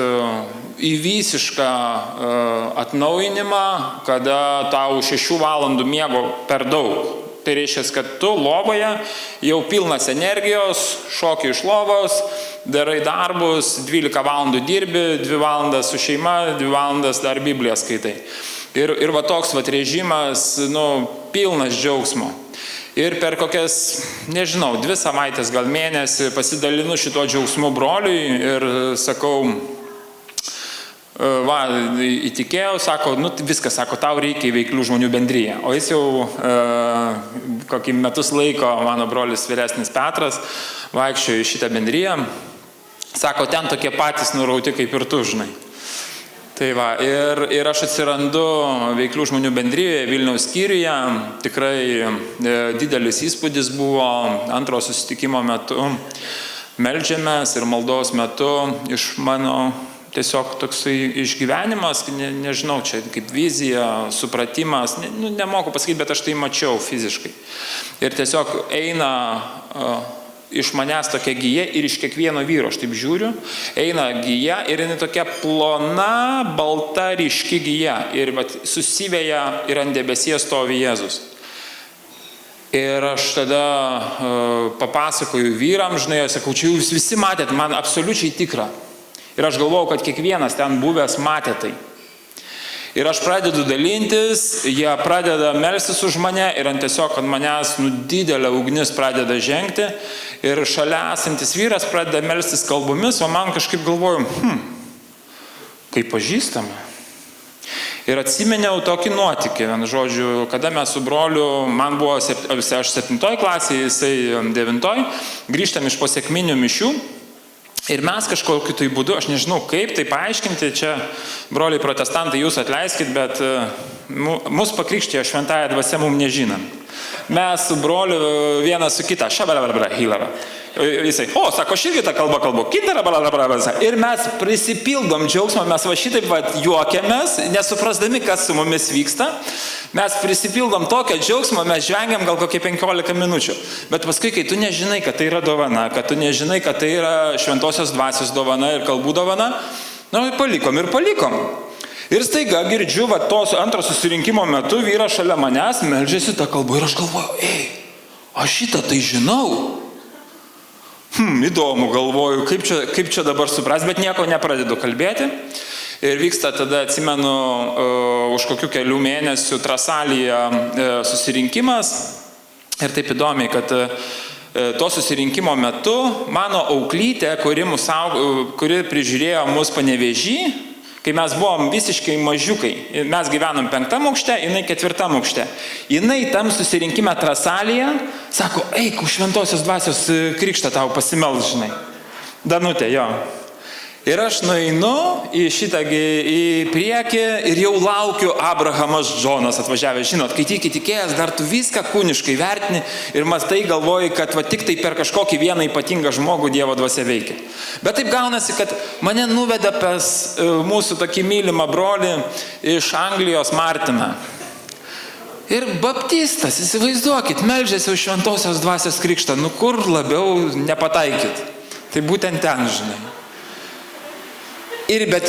į visišką atnaujinimą, kada tau 6 valandų miego per daug. Tai reiškia, kad tu lovoje jau pilnas energijos, šoki iš lovos, darai darbus, 12 valandų dirbi, 2 valandas su šeima, 2 valandas dar Bibliją skaitai. Ir va toks va režimas, pilnas džiaugsmo. Ir per kokias, 2 savaitės, gal mėnesį pasidalinu šito džiaugsmu broliui ir sakau, įtikėjau, sako, viskas, sako, tau reikia į veiklių žmonių bendryją. O jis jau kokį metus laiko, mano brolis vyresnis Petras, vaikščiojo į šitą bendryją, sako, ten tokie patys nurauti kaip ir tu, žinai. Tai va, ir aš atsirandu veiklių žmonių bendryjoje, Vilniaus skyriuje, tikrai didelis įspūdis buvo antro susitikimo metu, meldžiamės ir maldos metu iš mano tiesiog toksai išgyvenimas, nežinau, čia kaip vizija, supratimas, nemoku pasakyti, bet aš tai mačiau fiziškai. Ir tiesiog eina iš manęs tokia gyja ir iš kiekvieno vyro, aš taip žiūriu, eina gyja ir jinai tokia plona, balta, ryški gyja ir susivėja ir ant debesies stovi Jėzus. Ir aš tada papasakoju vyram, žinai, aš sakau, čia jūs visi matėt, man absoliučiai tikra. Ir aš galvojau, kad kiekvienas ten buvęs matė tai. Ir aš pradedu dalintis, jie pradeda melstis už mane ir ant tiesiog ant manęs didelė ugnis pradeda žengti ir šalia esantis vyras pradeda melstis kalbomis, o man kažkaip galvoju, kaip pažįstame. Ir atsiminiau tokį nuotykį, vienu žodžiu, kada mes su broliu, man buvo, aš 7 klasėje, jisai 9, grįžtam iš po sekminių mišių. Ir mes kažkokiu tai būdu, aš nežinau kaip tai paaiškinti, čia broliai protestantai jūs atleiskit, bet mus pakrikštijo šventąją dvasią mums nežinant. Mes su broliu vienas su kita, jisai, sako, aš irgi tą kalbą kalbu, ir mes prisipildom džiaugsmą, mes va šitaip juokiamės, nesuprasdami, kas su mumis vyksta, mes prisipildom tokio džiaugsmo, mes žvengiam gal kokie 15 minučių, bet paskui, kai tu nežinai, kad tai yra dovana, kad tu nežinai, kad tai yra šventosios dvasios dovana ir kalbų dovana, palikom. Ir staiga girdžiu, tos antro susirinkimo metu vyras šalia manęs meldžiasi tą kalbą ir aš galvoju, aš šitą tai žinau. Įdomu, galvoju, kaip čia dabar supras, bet nieko nepradedu kalbėti. Ir vyksta tada, atsimenu, už kokių kelių mėnesių Trasalyje susirinkimas. Ir taip įdomiai, kad to susirinkimo metu mano auklytė, kuri prižiūrėjo mus Panevėžy, kai mes buvom visiškai mažiukai, mes gyvenom 5 aukšte, jinai 4 aukšte. Jinai tam susirinkime Trasalyje sako, eik, už šventosios dvasios krikštą tau pasimelst, žinai. Danutė, jo. Ir aš nueinu į priekį ir jau laukiu Abrahamas Džonas atvažiavęs. Žinot, kai tik įtikėjęs, dar tu viską kūniškai vertini ir mastai galvoji, kad tik tai per kažkokį vieną ypatingą žmogų Dievo dvasia veikia. Bet taip gaunasi, kad mane nuveda pas mūsų tokį mylimą brolį iš Anglijos Martiną. Ir baptistas, įsivaizduokit, meldžiasi už šventosios dvasios krikštą, kur labiau nepataikit. Tai būtent ten, žinai. Bet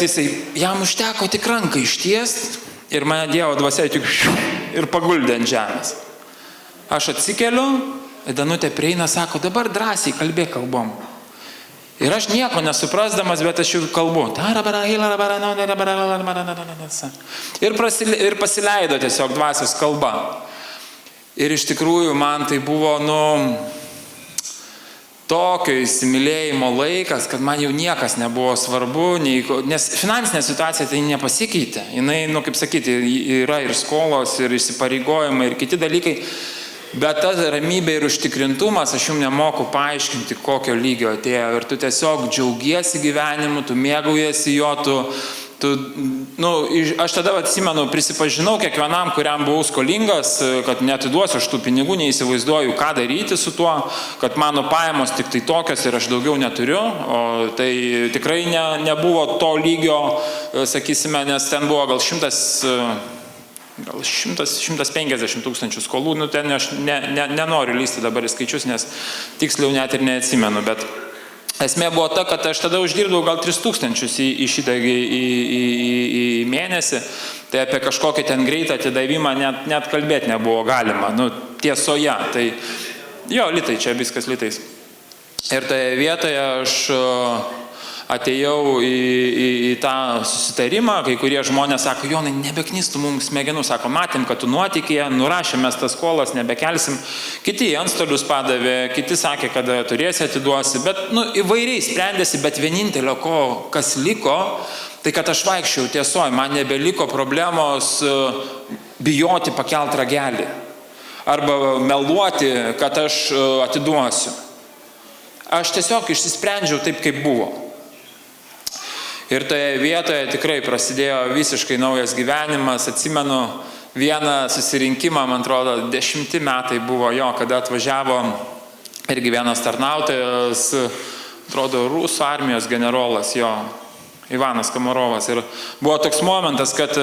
jam užteko tik ranką ištiest ir mane Dievo dvasia tik ir paguldė ant žemės. Aš atsikeliu, Danutė prieina, sako, dabar drąsiai kalbėk kalbom. Ir aš nieko nesuprasdamas, bet aš jau kalbu. Ir pasileido tiesiog dvasios kalba. Ir iš tikrųjų man tai buvo, tokio įsimylėjimo laikas, kad man jau niekas nebuvo svarbu, nes finansinė situacija tai nepasikeitė. Jinai, kaip sakyti, yra ir skolos, ir įsipareigojimai, ir kiti dalykai. Bet ta ramybė ir užtikrintumas, aš jums nemoku paaiškinti, kokio lygio atėjo. Ir tu tiesiog džiaugiesi gyvenimu, tu mėgaujasi jo, aš tada atsimenu, prisipažinau kiekvienam, kuriam buvau skolingas, kad neatiduosiu aš tų pinigų, neįsivaizduoju, ką daryti su tuo, kad mano pajamos tik tai tokios ir aš daugiau neturiu. O tai tikrai nebuvo to lygio, sakysime, nes ten buvo gal 150 tūkstančių skolų, ten aš nenoriu lysti dabar į skaičius, nes tiksliau net ir neatsimenu, bet esmė buvo ta, kad aš tada uždirbdavau gal 3 tūkstančius į šitą į mėnesį, tai apie kažkokį ten greitą atidavimą net kalbėti nebuvo galima, tiesoje, tai jo, litai, čia viskas litais. Ir toje vietoje aš atėjau į tą susitarimą, kai kurie žmonės sako, Jonai, nebeknystų mums smegenų, sako, matėm, kad tu nuotikėje, nurašėm mes tas skolas, nebekelsim, kiti antstolius padavė, kiti sakė, kad turėsi atiduosi, bet įvairiai sprendėsi, bet vienintelio, kas liko, tai kad aš vaikščiau tiesoj, man nebeliko problemos bijoti pakelt ragelį arba meluoti, kad aš atiduosiu. Aš tiesiog išsisprendžiau taip, kaip buvo. Ir toje vietoje tikrai prasidėjo visiškai naujas gyvenimas. Atsimenu vieną susirinkimą, man atrodo, 10 metai buvo jo, kada atvažiavo irgi vienas tarnautojas, atrodo, Rusų armijos generolas, jo, Ivanas Komarovas. Ir buvo toks momentas, kad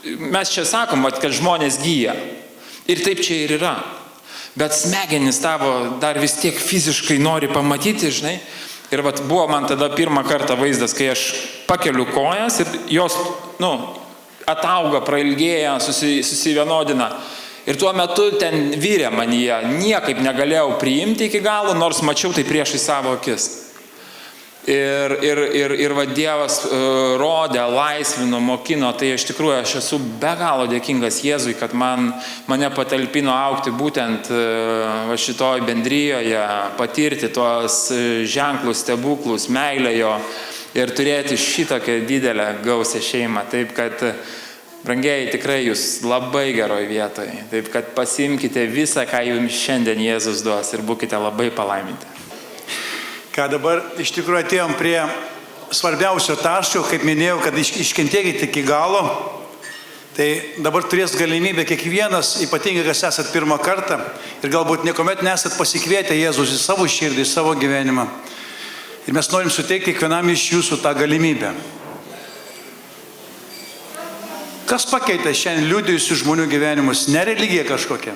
mes čia sakom, kad žmonės gyja. Ir taip čia ir yra. Bet smegenys tavo dar vis tiek fiziškai nori pamatyti, žinai. Ir buvo man tada pirmą kartą vaizdas, kai aš pakeliu kojas ir jos, atauga, prailgėja, susivienodina. Ir tuo metu ten vyrė manyje, niekaip negalėjau priimti iki galo, nors mačiau tai priešai savo akis. Ir Dievas rodė, laisvino, mokino, tai iš tikrųjų aš esu be galo dėkingas Jėzui, kad mane patalpino augti būtent šitoj bendrijoje, patirti tuos ženklus, stebuklus, meilę jo ir turėti šitokią didelę gausią šeimą. Taip kad, brangieji, tikrai jūs labai geroj vietoje. Taip kad pasiimkite visą, ką jums šiandien Jėzus duos ir būkite labai palaiminti. Ką dabar iš tikrųjų atėjom prie svarbiausio taško, kaip minėjau, kad iškentėkite iki galo. Tai dabar turės galimybę kiekvienas, ypatingai kas esat pirmą kartą ir galbūt niekuomet nesat pasikvietę Jėzus į savo širdį, į savo gyvenimą. Ir mes norim suteikti kiekvienam iš jūsų tą galimybę. Kas pakeitė šiandien liudijusių žmonių gyvenimus? Ne religija kažkokia,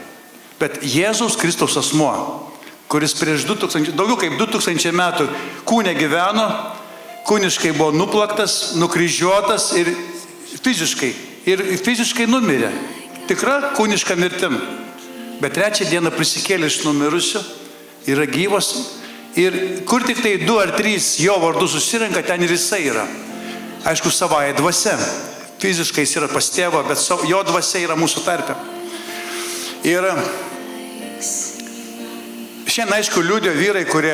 bet Jėzus Kristaus asmuo, kuris prieš daugiau kaip 2000 metų kūne gyveno, kūniškai buvo nuplaktas, nukryžiuotas ir fiziškai numirė. Tikra kūniška mirtim. Bet 3 dieną prisikėlė iš numirusių, yra gyvas. Ir kur tik tai 2 ar 3 jo vardu susirenka, ten ir jisai yra. Aišku, savąja dvasia. Fiziškai jis yra pas tėvą, bet jo dvasia yra mūsų tarpe. Ir šiandien, aišku, liudijo vyrai, kurie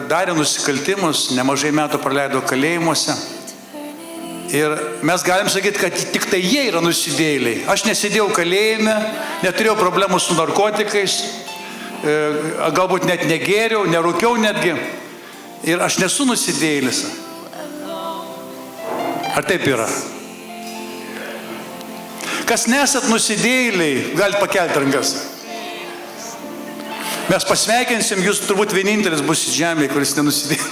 darė nusikaltimus, nemažai metų praleido kalėjimuose. Ir mes galim sakyti, kad tik tai jie yra nusidėjėliai. Aš nesidėjau kalėjime, neturėjau problemų su narkotikais, galbūt net negėriau, nerūkiau netgi. Ir aš nesu nusidėjėlis. Ar taip yra? Kas nesat nusidėjėliai, galite pakelti rankas. Mes pasveikinsim, jūs turbūt vienintelis bus žemėje, kuris nenusidėjo.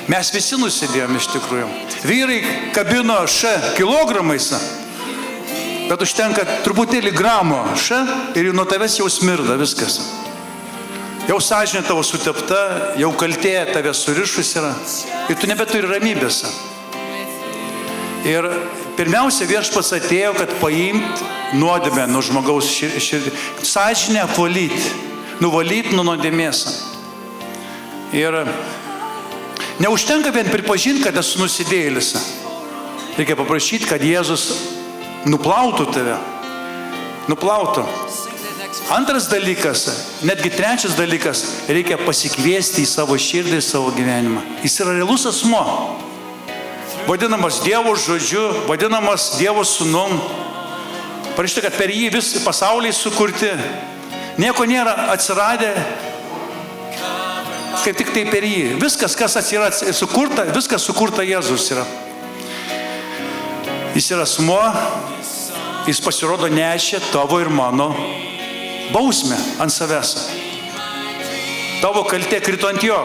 Mes visi nusidėjom iš tikrųjų. Vyrai kabino kilogramais, bet užtenka truputėlį gramo ir nuo tavęs jau smirda viskas. Jau sąžinė tavo sutepta, jau kaltė tave surišus yra ir tu nebeturi ramybės. Ir pirmiausia, Viešpats atėjo, kad paimti nuodėmę nuo žmogaus širdį. Sąžinę apvalyti, nuvalyti nuo nuodėmės. Ir neužtenka vien pripažinti, kad esu nusidėjėlis. Reikia paprašyti, kad Jėzus nuplautų tave. Nuplautų. Antras dalykas, netgi trečias dalykas, reikia pasikviesti į savo širdį, į savo gyvenimą. Jis yra realus asmuo. Vadinamas Dievo žodžiu, vadinamas Dievo sūnum. Parašyta, kad per jį vis pasauliai sukurti. Nieko nėra atsiradę, kaip tik tai per jį. Viskas, kas yra sukurta, viskas sukurta Jėzus yra. Jis yra asmuo, jis pasirodo nešė tavo ir mano bausmę ant savęs. Tavo kaltė krito ant jo.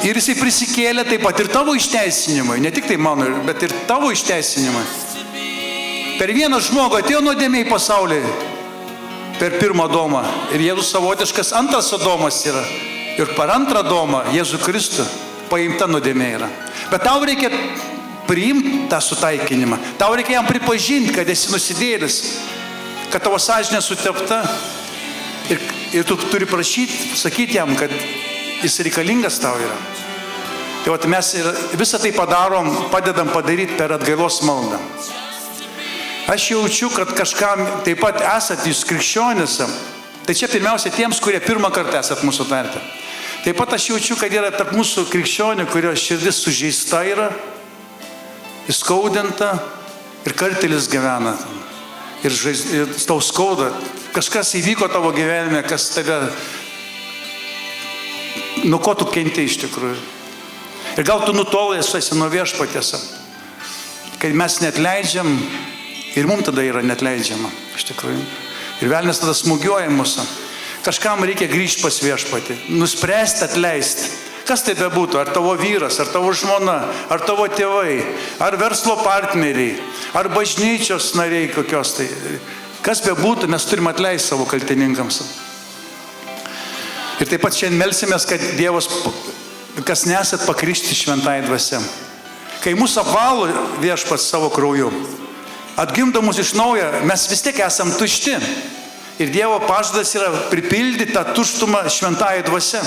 Ir jisai prisikėlė taip pat ir tavo išteisinimui, ne tik tai mano, bet ir tavo išteisinimui. Per vieną žmogų atėjo nuodėmė į pasaulį, per pirmą Adomą. Ir Jėzus savotiškas antras Adomas yra. Ir per antrą Adomą Jėzų Kristų paimta nuodėmė yra. Bet tau reikia priimti tą sutaikinimą. Tau reikia jam pripažinti, kad esi nusidėlis, kad tavo sąžinė sutepta. Ir tu turi prašyti, sakyti jam, kad jis reikalingas tau yra. Tai vat mes ir visą tai padarom, padedam padaryti per atgailos maldą. Aš jaučiu, kad kažkam taip pat esat jūs krikščionėse. Tai čia pirmiausia tiems, kurie pirmą kartą esat mūsų tarpe. Taip pat aš jaučiu, kad yra tarp mūsų krikščionių, kurio širdis sužeista yra, įskaudinta ir kartelis gyvena. Ir tau skauda. Kažkas įvyko tavo gyvenime, kas tave, nuo ko tu kenti iš tikrųjų. Ir gal tu nutolęs esi nuo viešpaties. Kai mes neatleidžiam, ir mums tada yra neatleidžiama, iš tikrųjų. Ir velnias tada smūgiuoja mūsų. Kažkam reikia grįžti pas viešpatį, nuspręsti atleisti. Kas tai bebūtų, ar tavo vyras, ar tavo žmona, ar tavo tėvai, ar verslo partneriai, ar bažnyčios nariai kokios tai. Kas bebūtų, mes turime atleisti savo kaltininkams. Ir taip pat šiandien melsimės, kad Dievas, kas nesat pakrikštyti šventąja dvasia. Kai mūsų apvalo viešpats savo krauju, atgimdo mus iš naujo, mes vis tiek esam tušti. Ir Dievo pažadas yra pripildyti tą tuštumą šventąja dvasia.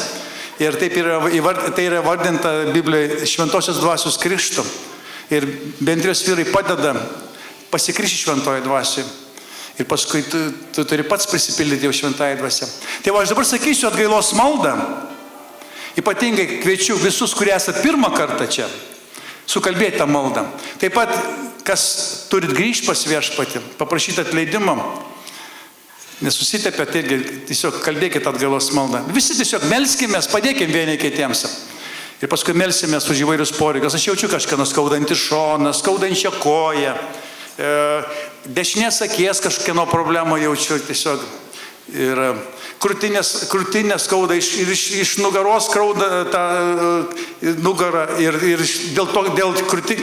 Ir taip tai yra vardinta Biblijoje šventosios dvasios krikštu. Ir bendrijos vyrai padeda pasikrikštyti šventoje dvasioje. Ir paskui tu turi pats prisipildyti jau šventąją dvasią. Tai aš dabar sakysiu atgailos maldą. Ypatingai kviečiu visus, kurie esate pirmą kartą čia, sukalbėti tą maldą. Taip pat, kas turit grįžti pas viešpatį, paprašyti atleidimą, nesusitepėt irgi, tiesiog kalbėkit atgailos maldą. Visi tiesiog melskimės, padėkim vieni kitiems. Ir paskui melsimės už įvairius poreikius. Aš jaučiu kažką nuskaudantį šoną, skaudančią koją. Dešinės akies kažkieno problemą jaučiu tiesiog. Ir krūtinės skauda, iš nugaros skauda tą nugarą. Ir dėl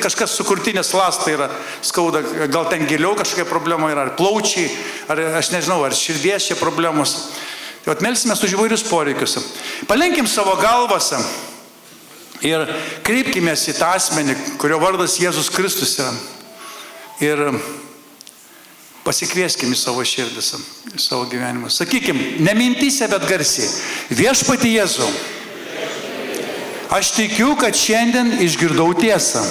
kažkas su krūtinės ląsta yra skauda. Gal ten giliau kažkokia problema yra, ar plaučiai, ar aš nežinau, ar širdies čia problemos. Tai melsimės už įvairius poreikius. Palenkim savo galvas ir kreipkimės į tą asmenį, kurio vardas Jėzus Kristus yra. Ir pasikvieskim į savo širdis, į savo gyvenimą. Sakykim, ne mintyse, bet garsiai. Viešpatie Jėzau, aš tikiu, kad šiandien išgirdau tiesą.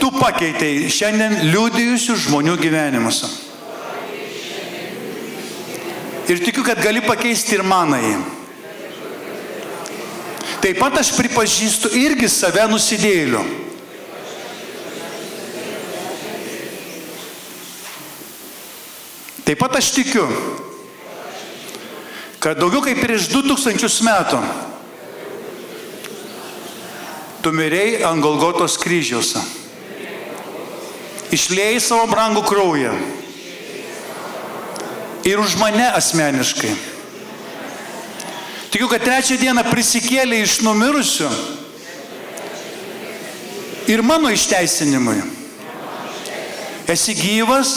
Tu pakeitei šiandien liudijusių žmonių gyvenimus. Ir tikiu, kad gali pakeisti ir manąjį. Taip pat aš pripažįstu irgi save nusidėjėliu. Taip pat aš tikiu, kad daugiau kaip prieš 2000 metų tu mirei ant Golgotos kryžiaus. Išliejai savo brangų kraują. Ir už mane asmeniškai. Tikiu, kad trečią dieną prisikėlė iš numirusių ir mano išteisinimui. Esi gyvas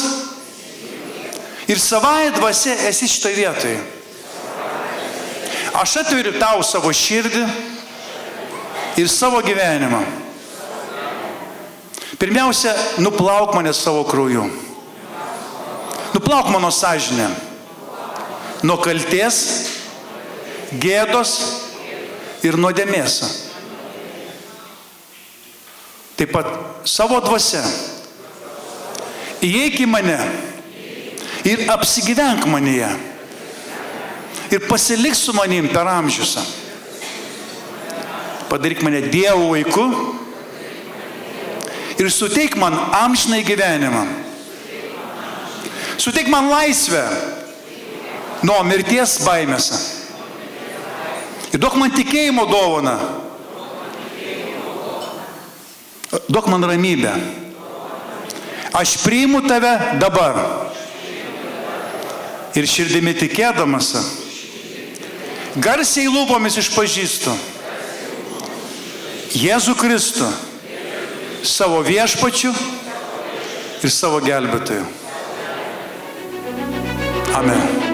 ir savąja dvasia esi šitoj vietoje. Aš atveriu tau savo širdį ir savo gyvenimą. Pirmiausia, nuplauk mane savo krauju. Nuplauk mano sąžinę. Nuo kaltės, gėdos ir nuodėmės. Taip pat savo dvasia. Įeik į mane ir apsigyvenk manyje. Ir pasilik su manim per amžius. Padaryk mane Dievo vaiku ir suteik man amžinai gyvenimą. Suteik man laisvę nuo mirties baimėse. Ir duok man tikėjimo dovaną. Duok man ramybę. Aš priimu tave dabar. Ir širdimi tikėdamas, garsiai lūpomis išpažįstu Jėzų Kristų savo viešpačiu ir savo gelbėtoju. Amen.